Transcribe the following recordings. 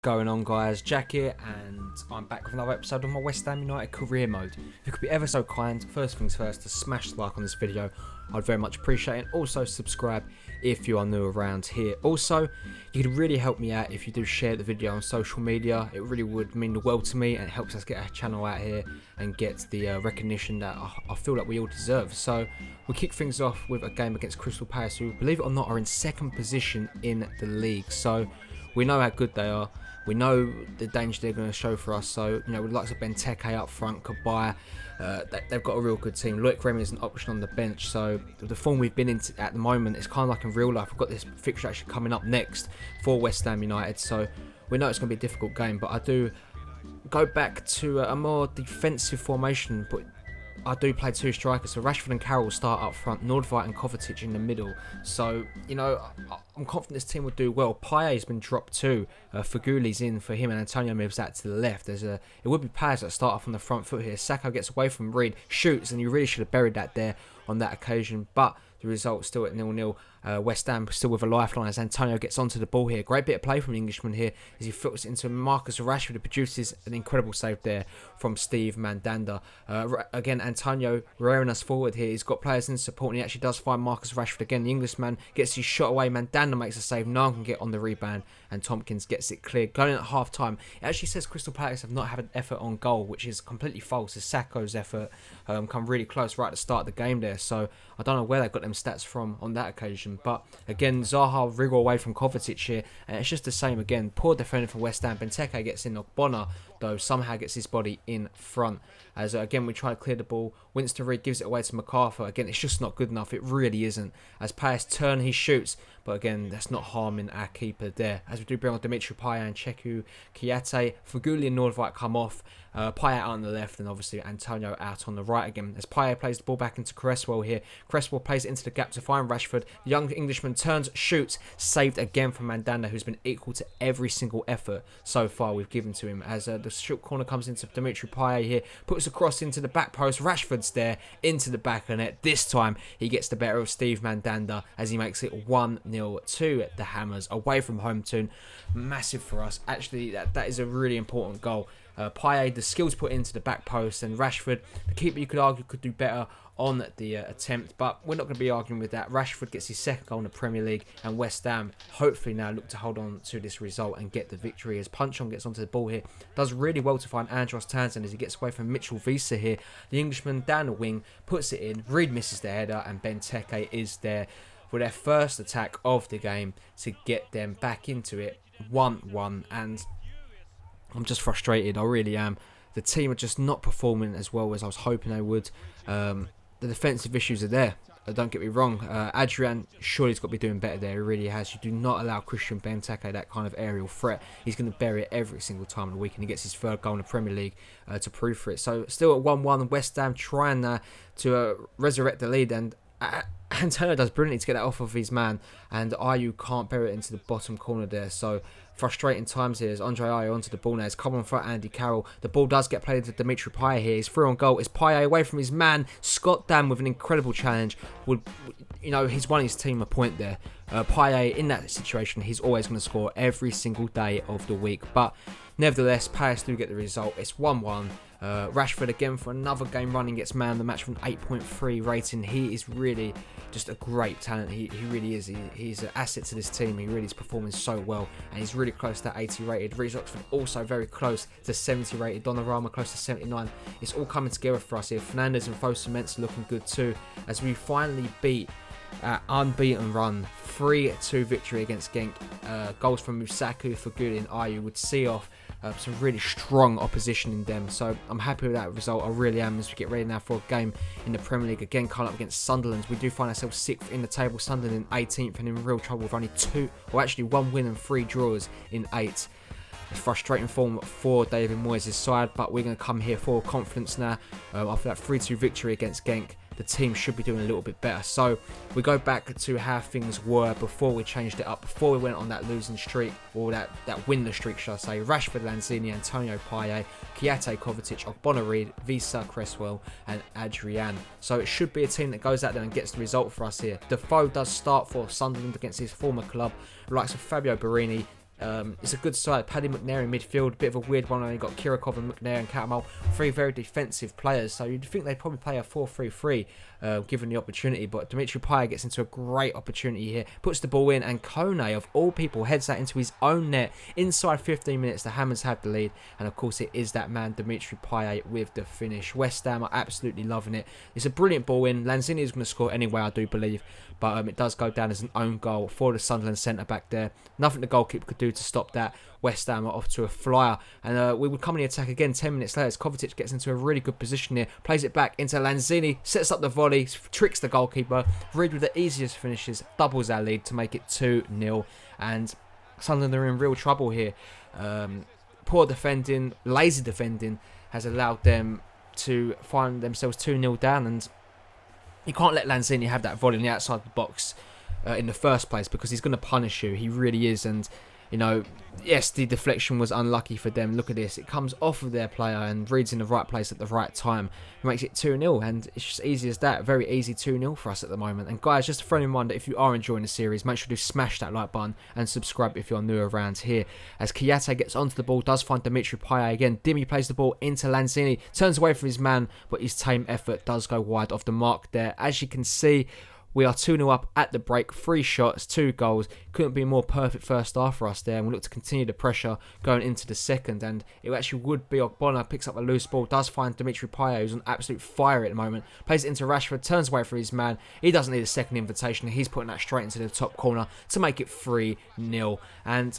going on, guys? Jack here, and I'm back with another episode of my West Ham United career mode. If you could be ever so kind, first things first, to smash the like on this video, I'd very much appreciate it. Also subscribe if you are new around here. Also, you could really help me out if you do share the video on social media. It really would mean the world to me, and it helps us get our channel out here and get the recognition that I feel like we all deserve. So we kick things off with a game against Crystal Palace, who, believe it or not, are in second position in the league. So we know how good they are. We know the danger they're going to show for us. So, you know, with the likes of Benteke up front, Kabaya, they've got a real good team. Loic Remy is an option on the bench. So the form we've been in at the moment, it's kind of like in real life. We've got this fixture actually coming up next for West Ham United. So we know it's going to be a difficult game. But I do go back to a more defensive formation. But I do play two strikers, so Rashford and Carroll will start up front, Nordveit and Kovacic in the middle. So, you know, I'm confident this team will do well. Payet's been dropped too. Faguli's in for him, and Antonio moves out to the left. It would be Payet that start off on the front foot here. Sacco gets away from Reed, shoots, and you really should have buried that there on that occasion. But the result still at 0-0. West Ham still with a lifeline as Antonio gets onto the ball here. Great bit of play from the Englishman here as he foots into Marcus Rashford, who produces an incredible save there from Steve Mandanda. Again, Antonio rearing us forward here. He's got players in support, and he actually does find Marcus Rashford again. The Englishman gets his shot away. Mandanda makes a save. No one can get on the rebound, and Tompkins gets it cleared. Going at half time, it actually says Crystal Palace have not had an effort on goal, which is completely false. As Sacco's effort come really close right at the start of the game there. So I don't know where they got them stats from on that occasion. But again, Zaha wriggle away from Kovacic here, and it's just the same again. Poor defending from West Ham. Benteke gets in. Ogbonna, though, somehow gets his body in front. As again, we try to clear the ball. Winston Reid gives it away to MacArthur. Again, it's just not good enough. It really isn't. As Payet turns, he shoots. But again, that's not harming our keeper there. As we do bring on Dimitri Payet and Cheku Kiate. Faguli and Nordveit come off. Payet out on the left, and obviously Antonio out on the right again. As Payet plays the ball back into Cresswell here. Cresswell plays it into the gap to find Rashford. The young Englishman turns, shoots. Saved again from Mandanda, who's been equal to every single effort so far we've given to him. As the short corner comes into Dimitri Payet here. Puts a cross into the back post. Rashford's there into the back of net. This time he gets the better of Steve Mandanda as he makes it 1-0 to the Hammers away from home turn. Massive for us. Actually, that is a really important goal. Payet, the skills put into the back post, and Rashford, the keeper, you could argue could do better on the attempt, but we're not going to be arguing with that. Rashford gets his second goal in the Premier League, and West Ham hopefully now look to hold on to this result and get the victory. As Punchon gets onto the ball here, does really well to find Andros Townsend as he gets away from Mitchell Visa here. The Englishman down the wing puts it in. Reed misses the header, and Benteke is there for their first attack of the game to get them back into it 1-1. And I'm just frustrated, I really am. The team are just not performing as well as I was hoping they would. The defensive issues are there, don't get me wrong. Adrian surely has got to be doing better there, he really has. You do not allow Christian Benteke that kind of aerial threat. He's going to bury it every single time of the week, and he gets his third goal in the Premier League to prove for it. So still at 1-1, West Ham trying to resurrect the lead, and Antonio does brilliantly to get that off of his man, and Ayew can't bury it into the bottom corner there. So frustrating times here as Andre Ayew onto the ball now. It's come on for Andy Carroll. The ball does get played to Dimitri Payet here. He's through on goal. It's Payet away from his man. Scott Dann with an incredible challenge. He's won his team a point there. Payet, in that situation, he's always going to score every single day of the week. But nevertheless, Palace do get the result. It's 1-1. Rashford again for another game running gets man of the match with an 8.3 rating. He is really just a great talent. He really is. He's an asset to this team. He really is performing so well, and he's really close to that 80 rated. Reece Oxford also very close to 70 rated. Donnarumma close to 79. It's all coming together for us here. Fernandes and Fosu Mensah looking good too as we finally beat unbeaten run 3-2 victory against Genk. Goals from Musaku, Faguli and Ayew would see off some really strong opposition in them. So I'm happy with that result. I really am, as we get ready now for a game in the Premier League again, coming up against Sunderland. We do find ourselves 6th in the table, Sunderland in 18th, and in real trouble with only one win and 3 draws in 8. It's frustrating form for David Moyes' side, but we're going to come here for confidence now. After that 3-2 victory against Genk, the team should be doing a little bit better. So we go back to how things were before we changed it up, before we went on that losing streak, or that winless streak, should I say. Rashford, Lanzini, Antonio Payet, Kiate, Kovacic, Ogbonna Reid, Visa, Cresswell and Adrian. So it should be a team that goes out there and gets the result for us here. Defoe does start for Sunderland against his former club. The likes of Fabio Borini It's a good side. Paddy McNair in midfield, a bit of a weird one. Only got Kirikov and McNair and Catamol, three very defensive players. So you'd think they'd probably play a 4-3-3 given the opportunity. But Dimitri Payet gets into a great opportunity here, puts the ball in, and Kone, of all people, heads that into his own net. Inside 15 minutes, the Hammers have the lead. And of course, it is that man, Dimitri Payet, with the finish. West Ham are absolutely loving it. It's a brilliant ball in. Lanzini is going to score anyway, I do believe. But it does go down as an own goal for the Sunderland centre-back there. Nothing the goalkeeper could do to stop that. West Ham are off to a flyer. And we would come in the attack again 10 minutes later as Kovacic gets into a really good position here. Plays it back into Lanzini. Sets up the volley. Tricks the goalkeeper. Reed with the easiest finishes. Doubles our lead to make it 2-0. And Sunderland are in real trouble here. Poor defending, lazy defending has allowed them to find themselves 2-0 down. And you can't let Lanzini have that volley on the outside of the box in the first place, because he's going to punish you. He really is. And, you know, yes, the deflection was unlucky for them. Look at this. It comes off of their player and Reed's in the right place at the right time. It makes it 2-0. And it's just easy as that. Very easy 2-0 for us at the moment. And guys, just a friendly reminder, if you are enjoying the series, make sure to smash that like button and subscribe if you're new around here. As Kiyate gets onto the ball, does find Dimitri Payet again. Dimmy plays the ball into Lanzini. Turns away from his man, but his tame effort does go wide off the mark there. As you can see, we are 2-0 up at the break. 3 shots, 2 goals. Couldn't be a more perfect first half for us there. And we look to continue the pressure going into the second. And it actually would be Ogbonna picks up a loose ball. Does find Dimitri Payet, who's on absolute fire at the moment. Plays it into Rashford. Turns away from his man. He doesn't need a second invitation. He's putting that straight into the top corner to make it 3-0. And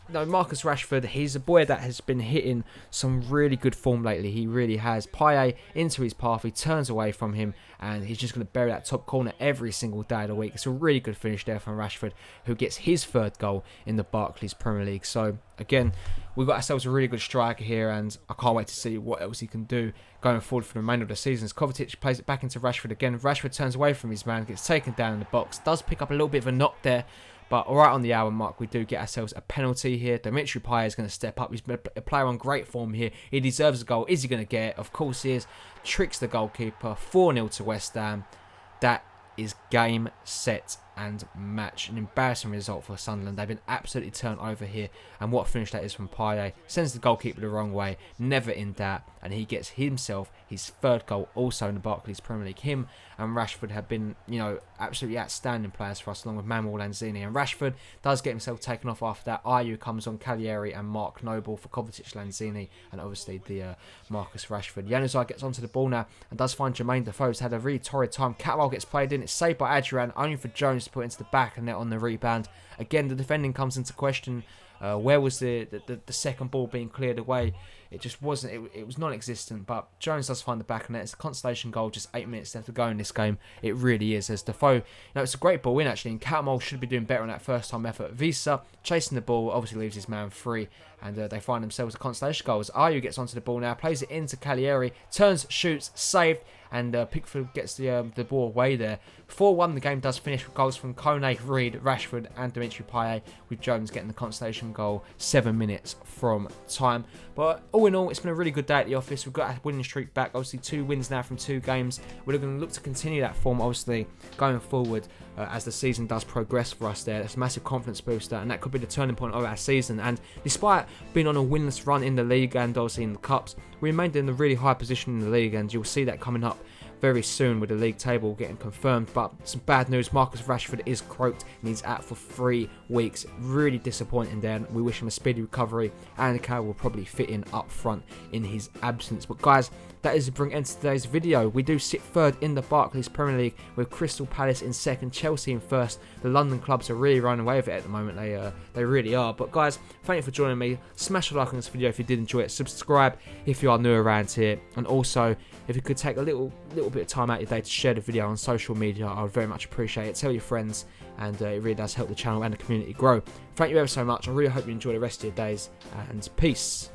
no, Marcus Rashford, he's a boy that has been hitting some really good form lately. He really has. Payet into his path, he turns away from him, and he's just going to bury that top corner every single day of the week. It's a really good finish there from Rashford, who gets his 3rd goal in the Barclays Premier League. So, again, we've got ourselves a really good striker here, and I can't wait to see what else he can do going forward for the remainder of the season. As Kovacic plays it back into Rashford again. Rashford turns away from his man, gets taken down in the box, does pick up a little bit of a knock there. But right on the hour mark, we do get ourselves a penalty here. Dimitri Payet is going to step up. He's a player on great form here. He deserves a goal. Is he going to get it? Of course he is. Tricks the goalkeeper. 4-0 to West Ham. That is game, set and match. An embarrassing result for Sunderland. They've been absolutely turned over here. And what a finish that is from Payet. Sends the goalkeeper the wrong way. Never in doubt. And he gets himself his 3rd goal also in the Barclays Premier League. Him and Rashford have been, you know, absolutely outstanding players for us, along with Manuel Lanzini. And Rashford does get himself taken off after that. Ayew comes on, Cagliari and Mark Noble for Kovacic, Lanzini, and obviously the Marcus Rashford. Januzaj gets onto the ball now and does find Jermaine Defoe, who's had a really torrid time. Catwell gets played in. It's saved by Adrian, only for Jones to put into the back and net on the rebound. Again, the defending comes into question. Where was the second ball being cleared away? It just wasn't. It was non-existent. But Jones does find the back of net. It's a consolation goal. Just 8 minutes left to go in this game. It really is. As Defoe, you know, it's a great ball in actually. And Catamol should be doing better on that first time effort. Visa chasing the ball obviously leaves his man free, and they find themselves a consolation goal. As Ayew gets onto the ball now, plays it into Cagliari, turns, shoots, saved. And Pickford gets the ball away there. 4-1, the game does finish with goals from Kone, Reed, Rashford and Dimitri Payet, with Jones getting the consolation goal 7 minutes from time. But all in all, it's been a really good day at the office. We've got our winning streak back. Obviously, 2 wins now from 2 games. We're going to look to continue that form, obviously, going forward as the season does progress for us there. It's a massive confidence booster, and that could be the turning point of our season. And despite being on a winless run in the league and obviously in the Cups, we remained in a really high position in the league, and you'll see that coming up very soon with the league table getting confirmed. But some bad news, Marcus Rashford is croaked and he's out for 3 weeks. Really disappointing there. We wish him a speedy recovery, and the cow will probably fit in up front in his absence. But guys, that is to bring end to today's video. We do sit 3rd in the Barclays Premier League, with Crystal Palace in 2nd, Chelsea in 1st. The London clubs are really running away with it at the moment. They really are. But guys, thank you for joining me. Smash a like on this video if you did enjoy it. Subscribe if you are new around here, and also if you could take a little bit of time out of your day to share the video on social media, I would very much appreciate it. Tell your friends, and it really does help the channel and the community grow. Thank you ever so much. I really hope you enjoy the rest of your days, and peace.